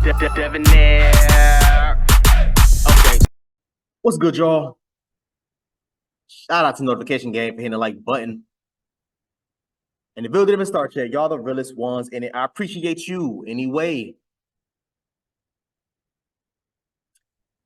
Debonair. Okay. What's good, y'all? Shout out to Notification Game for hitting the like button. And the video didn't even start yet. Y'all the realest ones in it. I appreciate you anyway.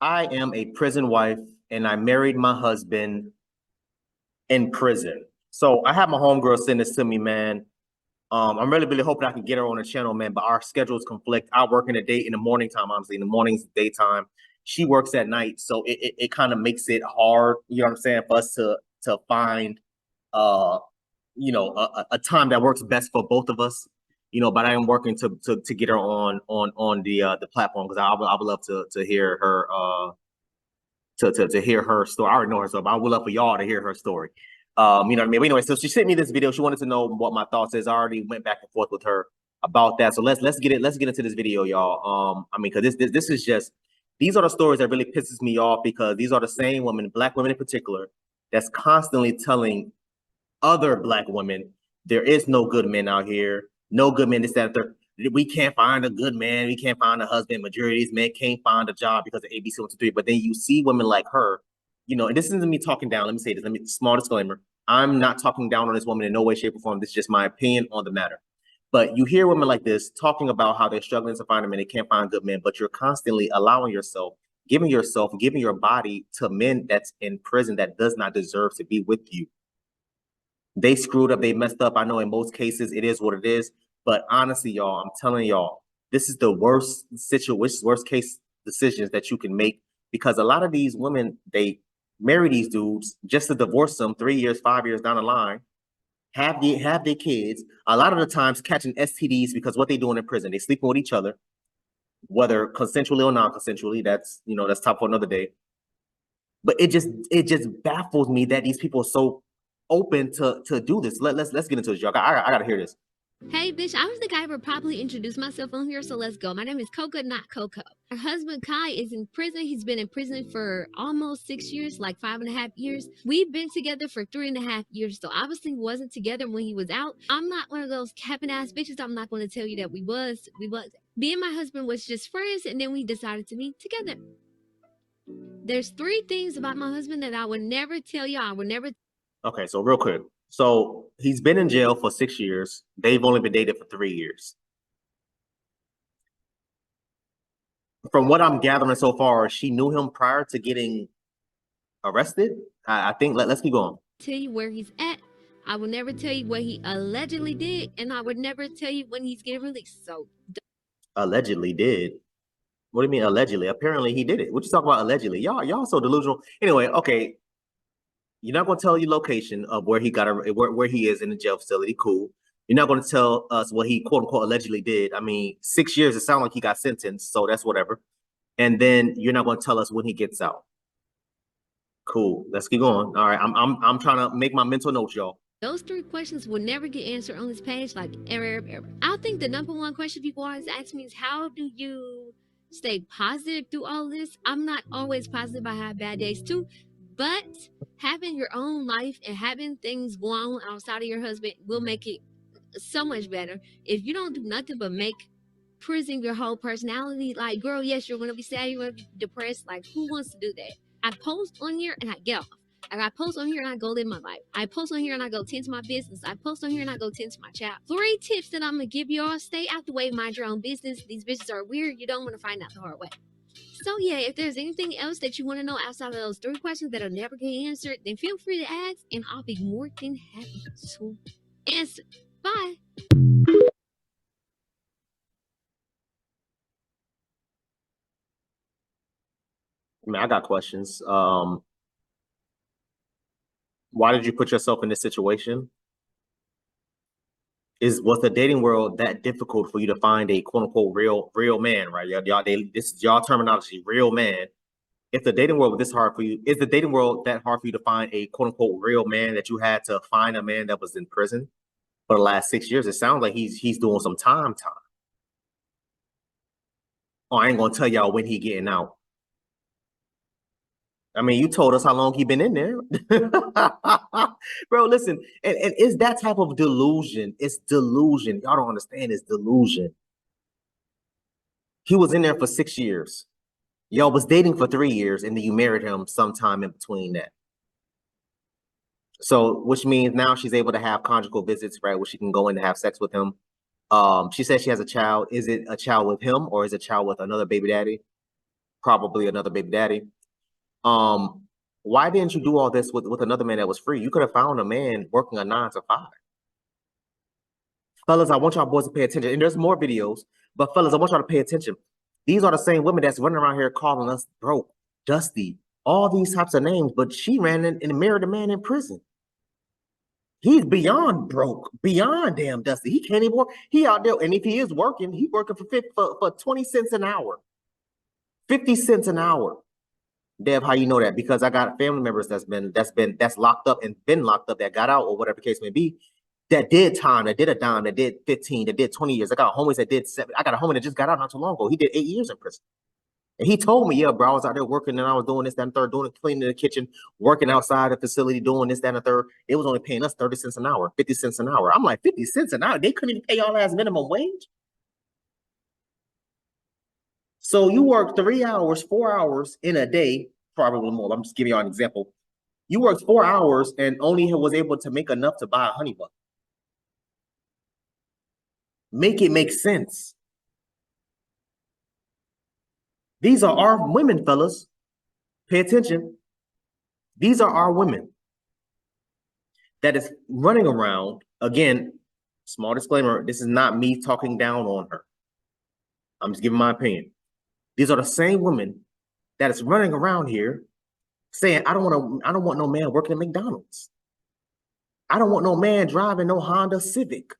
I am a prison wife, and I married my husband in prison. So I have my homegirl send this to me, man. I'm really hoping I can get her on the channel, man. But our schedules conflict. I work in the morning time, honestly. In the mornings, daytime. She works at night, so it kind of makes it hard. You know what I'm saying? For us to find a time that works best for both of us. But I am working to get her on the platform, because I would love to hear her to hear her story. I already know her story, but I would love for y'all to hear her story. You know what I mean? But anyway, so she sent me this video. She wanted to know what my thoughts is. I already went back and forth with her about that. So let's get into this video, y'all. I mean, because this is just, these are the stories that really pisses me off, because these are the same women, Black women in particular, that's constantly telling other Black women there is no good men out here, no good men. This, that, we can't find a good man, we can't find a husband. Majority of these men can't find a job because of ABC 1, 2, 3. But then you see women like her, and this isn't me talking down. Let me say this. Small disclaimer: I'm not talking down on this woman in no way, shape, or form. This is just my opinion on the matter. But you hear women like this talking about how they're struggling to find a man, they can't find good men, but you're constantly allowing yourself, giving your body to men that's in prison that does not deserve to be with you. They screwed up, they messed up. I know in most cases it is what it is. But honestly, y'all, I'm telling y'all, this is the worst situation, worst case decisions that you can make, because a lot of these women, they marry these dudes just to divorce them 3 years, 5 years down the line, have their kids, a lot of the times catching STDs because what they doing in prison, they sleeping with each other, whether consensually or non-consensually. That's top for another day. But it just baffles me that these people are so open to do this. Let's get into this, y'all. I gotta hear this. Hey, bitch, I was the guy who properly introduced myself on here, so let's go. My name is Coca, not Coco. Her husband, Kai, is in prison. He's been in prison for almost 6 years, like 5.5 years. We've been together for 3.5 years, so obviously wasn't together when he was out. I'm not one of those capping ass bitches. I'm not going to tell you that we was. Me and my husband was just friends, and then we decided to be together. There's 3 things about my husband that I would never tell you. I would never. Okay, so real quick. So he's been in jail for 6 years. They've only been dated for 3 years. From what I'm gathering so far, she knew him prior to getting arrested. I think let's keep going. Tell you where he's at. I will never tell you what he allegedly did, and I would never tell you when he's getting released. So allegedly did. What do you mean allegedly? Apparently he did it. What you talking about allegedly? Y'all so delusional. Anyway, okay. You're not going to tell your location of where he where he is in the jail facility. Cool. You're not going to tell us what he quote unquote allegedly did. I mean, 6 years, it sounds like he got sentenced, so that's whatever. And then you're not going to tell us when he gets out. Cool. Let's keep going. All right. I'm trying to make my mental notes, y'all. Those 3 questions will never get answered on this page, like ever. I think the #1 question people always ask me is, how do you stay positive through all this? I'm not always positive. I have bad days too. But having your own life and having things go on outside of your husband will make it so much better. If you don't do nothing but make prison your whole personality, like, girl, yes, you're gonna be sad, you're gonna be depressed. Like, who wants to do that? I post on here and I get off. Like, I post on here and I go live my life. I post on here and I go tend to my business. I post on here and I go tend to my child. 3 tips that I'm gonna give y'all: stay out the way, mind your own business. These bitches are weird. You don't want to find out the hard way. So yeah, if there's anything else that you want to know outside of those 3 questions that'll never get answered, then feel free to ask, and I'll be more than happy to answer. Bye. I mean, I got questions. Why did you put yourself in this situation? Was the dating world that difficult for you to find a quote unquote real man, right? This is y'all terminology, real man. If the dating world was this hard for you, is the dating world that hard for you to find a quote unquote real man, that you had to find a man that was in prison for the last 6 years? It sounds like he's doing some time. Oh, I ain't gonna tell y'all when he getting out. I mean, you told us how long he been in there. Bro, listen, and it's that type of delusion. It's delusion. Y'all don't understand. It's delusion. He was in there for 6 years. Y'all was dating for 3 years, and then you married him sometime in between that. So, which means now she's able to have conjugal visits, right? Where she can go in and have sex with him. She says she has a child. Is it a child with him or is it a child with another baby daddy? Probably another baby daddy. Why didn't you do all this with another man that was free? You could have found a man working a 9 to 5. Fellas, I want y'all boys to pay attention. And there's more videos, but fellas, I want y'all to pay attention. These are the same women that's running around here calling us broke, dusty, all these types of names, but she ran in and married a man in prison. He's beyond broke, beyond damn dusty. He can't even work. He out there, and if he is working, he's working for 20 cents an hour, 50 cents an hour. Dev, how you know that? Because I got family members that's locked up and been locked up that got out or whatever the case may be, that did time, that did a dime, that did 15, that did 20 years. I got homies that did 7. I got a homie that just got out not too long ago. He did 8 years in prison. And he told me, yeah, bro, I was out there working and I was doing this, that, and third, doing cleaning the kitchen, working outside the facility, doing this, that, and the third. It was only paying us 30 cents an hour, 50 cents an hour. I'm like, 50 cents an hour? They couldn't even pay y'all as minimum wage? So you work 3 hours, 4 hours in a day, probably more. I'm just giving y'all an example. You worked 4 hours and only was able to make enough to buy a honey bun. Make it make sense. These are our women, fellas. Pay attention. These are our women that is running around. Again, small disclaimer, this is not me talking down on her. I'm just giving my opinion. These are the same women that is running around here saying, I don't want no man working at McDonald's. I don't want no man driving no Honda Civic.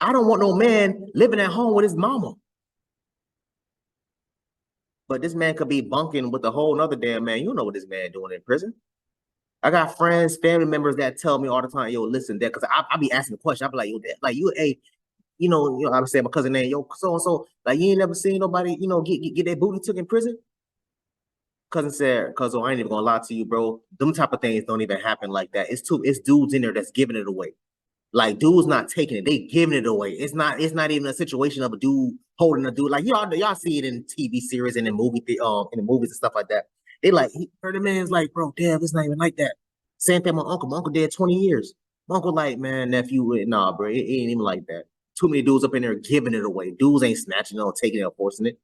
I don't want no man living at home with his mama. But this man could be bunking with a whole nother damn man. You know what this man doing in prison. I got friends, family members that tell me all the time, yo, listen, Dad, because I be asking the question. I be like, yo, Dad, like you, hey, I would say my cousin name, yo, so, like you ain't never seen nobody, get their booty took in prison. Cousin said, cuz I ain't even gonna lie to you, bro. Them type of things don't even happen like that. It's dudes in there that's giving it away. Like dudes not taking it, they giving it away. It's not even a situation of a dude holding a dude. Like y'all see it in TV series and in movies and stuff like that. They like the man's like, bro, damn, it's not even like that. Same thing, my uncle. My uncle did 20 years. My uncle like, man, nephew, nah, bro, it ain't even like that. Too many dudes up in there giving it away. Dudes ain't snatching it or taking it or forcing it.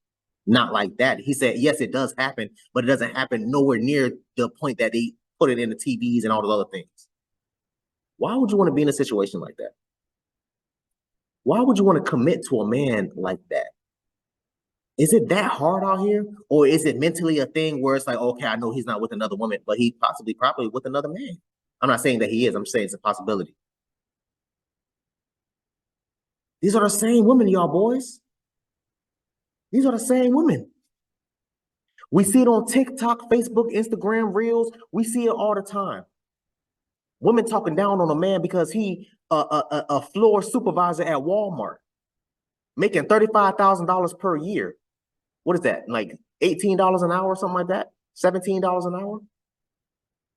Not like that. He said, yes, it does happen, but it doesn't happen nowhere near the point that they put it in the TVs and all those other things. Why would you want to be in a situation like that? Why would you want to commit to a man like that? Is it that hard out here? Or is it mentally a thing where it's like, okay, I know he's not with another woman, but he probably with another man. I'm not saying that he is. I'm saying it's a possibility. These are the same women, y'all boys. These are the same women. We see it on TikTok, Facebook, Instagram, Reels. We see it all the time. Women talking down on a man because he a floor supervisor at Walmart, making $35,000 per year. What is that? Like $18 an hour or something like that? $17 an hour?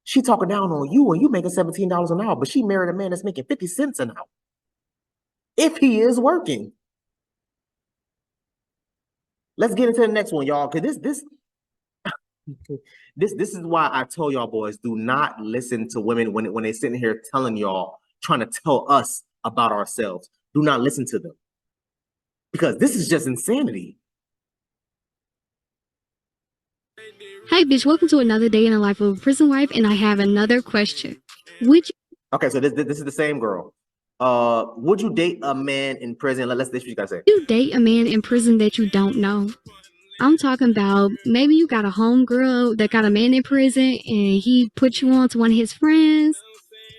She talking down on you and you making $17 an hour, but she married a man that's making 50 cents an hour. If he is working. Let's get into the next one, y'all, because this is why I tell y'all boys, do not listen to women when they sitting here telling y'all, trying to tell us about ourselves. Do not listen to them. Because this is just insanity. Hey, bitch, welcome to another day in the life of a prison wife, and I have another question. Okay, so this is the same girl. Would you date a man in prison? Let's see what you gotta say. You date a man in prison that you don't know. I'm talking about maybe you got a homegirl that got a man in prison and he put you on to one of his friends.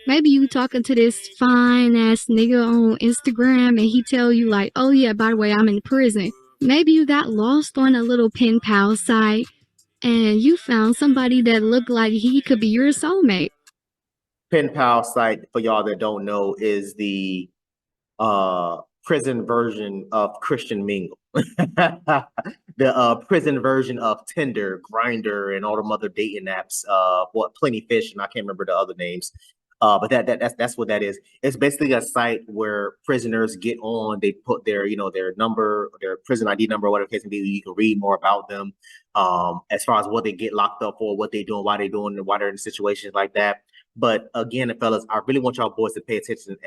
Maybe you talking to this fine ass nigga on Instagram and he tell you like, oh yeah, by the way, I'm in prison. Maybe you got lost on a little pen pal site and you found somebody that looked like he could be your soulmate. Pen pal site, for y'all that don't know, is the prison version of Christian Mingle. The prison version of Tinder, Grindr, and all the other dating apps. Plenty Fish, and I can't remember the other names. But that's what that is. It's basically a site where prisoners get on. They put their their number, their prison ID number, whatever the case may be. You can read more about them, as far as what they get locked up for, what they doing, why they doing, why they're in situations like that. But again, fellas, I really want y'all boys to pay attention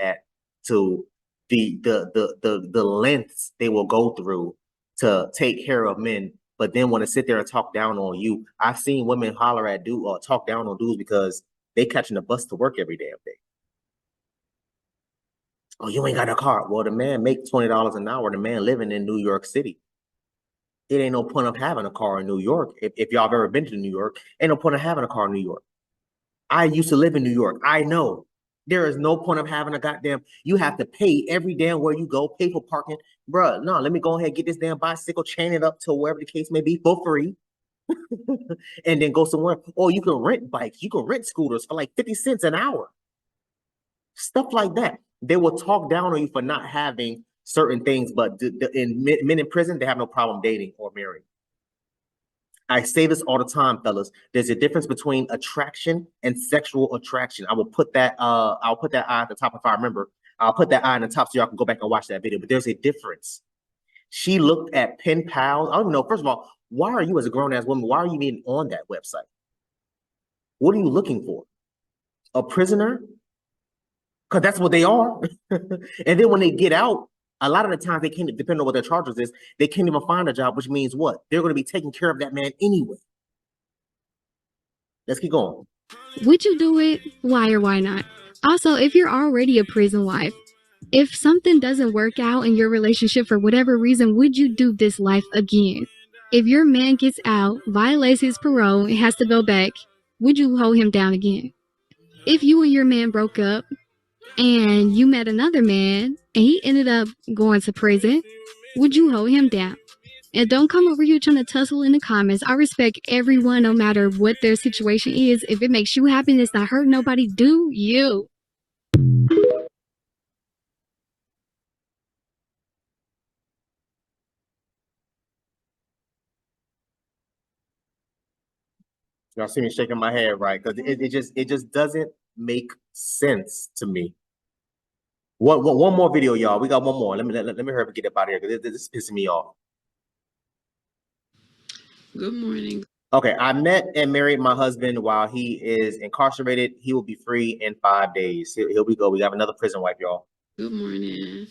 to the lengths they will go through to take care of men, but then want to sit there and talk down on you. I've seen women holler at dudes or talk down on dudes because they catching the bus to work every damn day. Oh, you ain't got a car. Well, the man make $20 an hour. The man living in New York City. It ain't no point of having a car in New York. If y'all have ever been to New York, ain't no point of having a car in New York. I used to live in New York. I know. There is no point of having a goddamn, you have to pay every damn where you go, pay for parking. Bruh, no, let me go ahead and get this damn bicycle, chain it up to wherever the case may be for free. And then go somewhere. Or you can rent bikes, you can rent scooters for like 50 cents an hour. Stuff like that. They will talk down on you for not having certain things, but men in prison, they have no problem dating or marrying. I say this all the time, fellas. There's a difference between attraction and sexual attraction. I will put that I'll put that eye at the top if I remember. I'll put that eye on the top so y'all can go back and watch that video. But there's a difference. She looked at pen pals. I don't even know. First of all, why are you as a grown-ass woman, why are you even on that website? What are you looking for? A prisoner? Because that's what they are. And then when they get out, a lot of the times they can't, depending on what their charges is, they can't even find a job, which means what? They're going to be taking care of that man anyway. Let's keep going. Would you do it? Why or why not? Also, if you're already a prison wife, if something doesn't work out in your relationship for whatever reason, would you do this life again? If your man gets out, violates his parole, and has to go back, would you hold him down again? If you and your man broke up and you met another man and he ended up going to prison, would you hold him down? And don't come over here trying to tussle in the comments. I respect everyone no matter what their situation is. If it makes you happy and it's not hurting nobody, do you. Y'all see me shaking my head, right? Because it just doesn't make sense to me. One more video, y'all. We got one more. Let me hurry up and get up out of here because this is pissing me off. Good morning. Okay, I met and married my husband while he is incarcerated. He will be free in 5 days. Here we go. We have another prison wife, y'all. Good morning.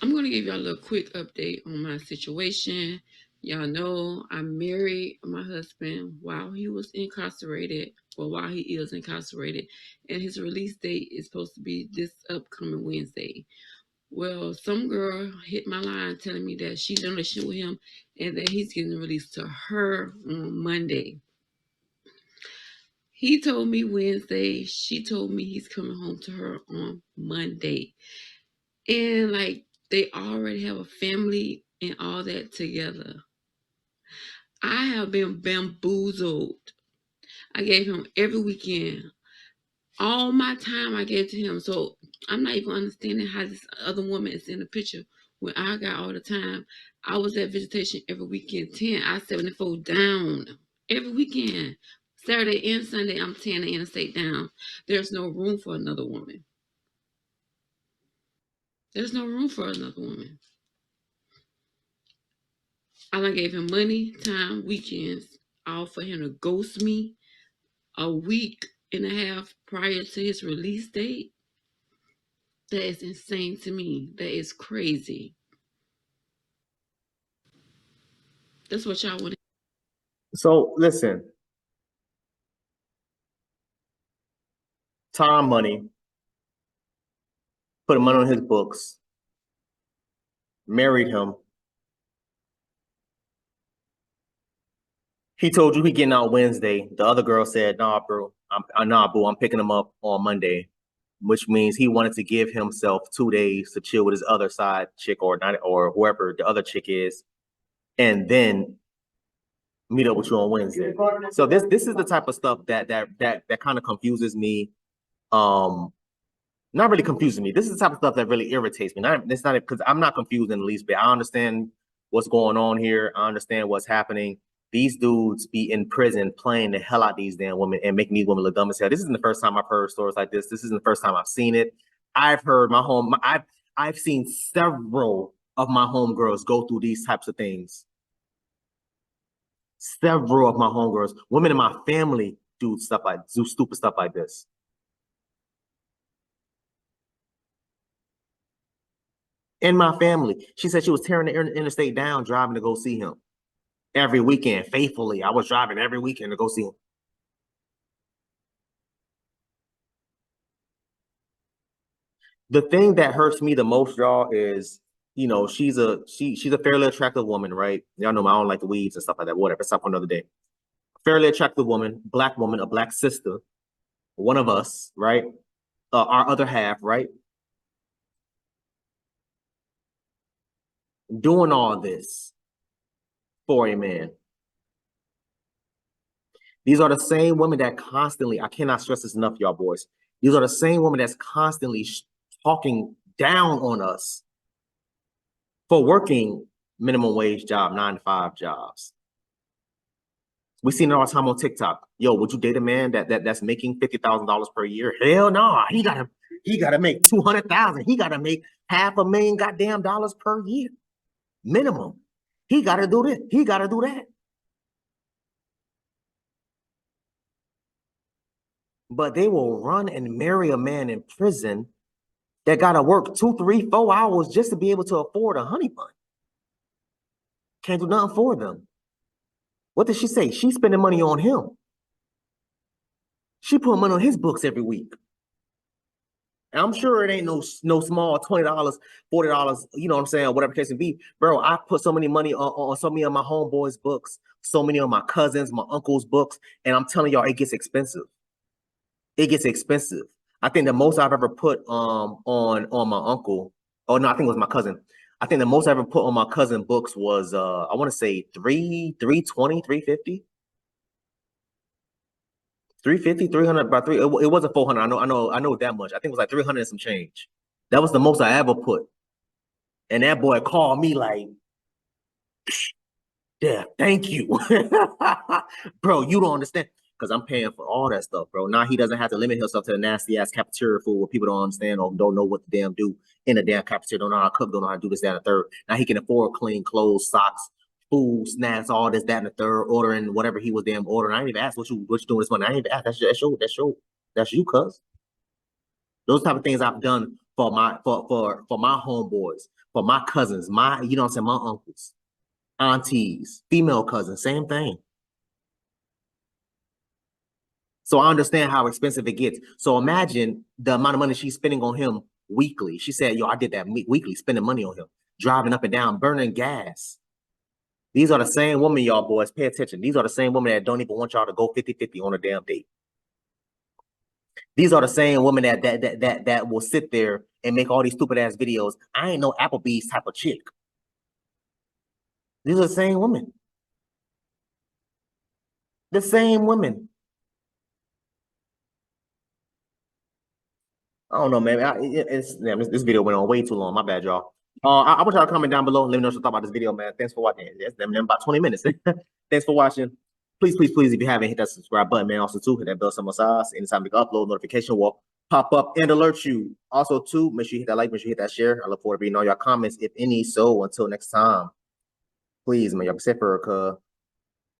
I'm going to give y'all a little quick update on my situation. Y'all know I married my husband while he was incarcerated, or while he is incarcerated, and his release date is supposed to be this upcoming Wednesday. Well, some girl hit my line telling me that she's in a relationship with him and that he's getting released to her on Monday. He told me Wednesday. She told me he's coming home to her on Monday. And like they already have a family and all that together. I have been bamboozled. I gave him every weekend. All my time I gave to him. So I'm not even understanding how this other woman is in the picture when I got all the time. I was at visitation every weekend, 10, I-74 down every weekend. Saturday and Sunday, I'm 10 the interstate down. There's no room for another woman. There's no room for another woman. I gave him money, time, weekends, all for him to ghost me a week and a half prior to his release date. That is insane to me. That is crazy. That's what y'all want. So listen, time, money, put money on his books, married him. He told you he getting out Wednesday. The other girl said, "Nah, bro, boo, I'm picking him up on Monday," which means he wanted to give himself 2 days to chill with his other side chick or whoever the other chick is, and then meet up with you on Wednesday. So this is the type of stuff that kind of confuses me. Not really confusing me. This is the type of stuff that really irritates me. It's not because I'm not confused in the least bit. I understand what's going on here. I understand what's happening. these dudes be in prison playing the hell out these damn women and making these women look dumb as hell. This isn't the first time I've heard stories like this. This isn't the first time I've seen it. I've heard I've seen several of my homegirls go through these types of things. Several of my homegirls, women in my family do stupid stuff like this. In my family, she said she was tearing the interstate down driving to go see him every weekend. Faithfully, I was driving every weekend to go see him. The thing that hurts me the most, y'all, is, you know, she's a fairly attractive woman, right? Y'all know I don't like the weeds and stuff like that. Whatever, stuff for another day. Fairly attractive woman, a black sister, one of us, right? Our other half, right? Doing all this for a man. These are the same women that constantly, I cannot stress this enough, y'all boys. These are the same women that's constantly talking down on us for working minimum wage job, 9-to-5 jobs. We seen it all the time on TikTok. Yo, would you date a man that's making $50,000 per year? Hell no, he gotta make 200,000. He gotta make $500,000 goddamn dollars per year, minimum. He gotta do this. He gotta do that. But they will run and marry a man in prison that gotta work 2, 3, 4 hours just to be able to afford a honey bun. Can't do nothing for them. What did she say? She's spending money on him. She put money on his books every week. And I'm sure it ain't no small $20, $40, you know what I'm saying, whatever the case may be. Bro, I put so many money on so many of my homeboys' books, so many of my cousins, my uncles' books, and I'm telling y'all, it gets expensive. It gets expensive. I think the most I've ever put on my uncle, oh no, I think it was my cousin. I think the most I ever put on my cousin books was I want to say 320, 350. 350, 300, about three. It wasn't 400. I know that much. I think it was like 300 and some change. That was the most I ever put. And that boy called me like, yeah, thank you. Bro, you don't understand. Because I'm paying for all that stuff, bro. Now he doesn't have to limit himself to the nasty ass cafeteria food where people don't understand or don't know what to damn do in the damn cafeteria, don't know how to cook, don't know how to do this, that, and the third. Now he can afford clean clothes, socks, food, snacks, all this, that, and the third, ordering whatever he was damn ordering. I didn't even ask what you doing this money. I didn't even ask. That's you, cuz. Those type of things I've done for my homeboys, for my cousins, you know what I'm saying, my uncles, aunties, female cousins, same thing. So I understand how expensive it gets. So imagine the amount of money she's spending on him weekly. She said, yo, I did that weekly, spending money on him, driving up and down, burning gas. These are the same women, y'all boys, pay attention. These are the same women that don't even want y'all to go 50-50 on a damn date. These are the same women that will sit there and make all these stupid ass videos. I ain't no Applebee's type of chick. These are the same women. The same women. I don't know, man. This video went on way too long. My bad, y'all. I want y'all to comment down below. Let me know what you thought about this video, man. Thanks for watching. That's them about 20 minutes. Thanks for watching. Please, please, please, if you haven't, hit that subscribe button, man. Also, too, hit that bell some size. Anytime we upload, notification will pop up and alert you. Also, too, make sure you hit that like, make sure you hit that share. I look forward to reading all your comments, if any. So, until next time, please, man, y'all be safe for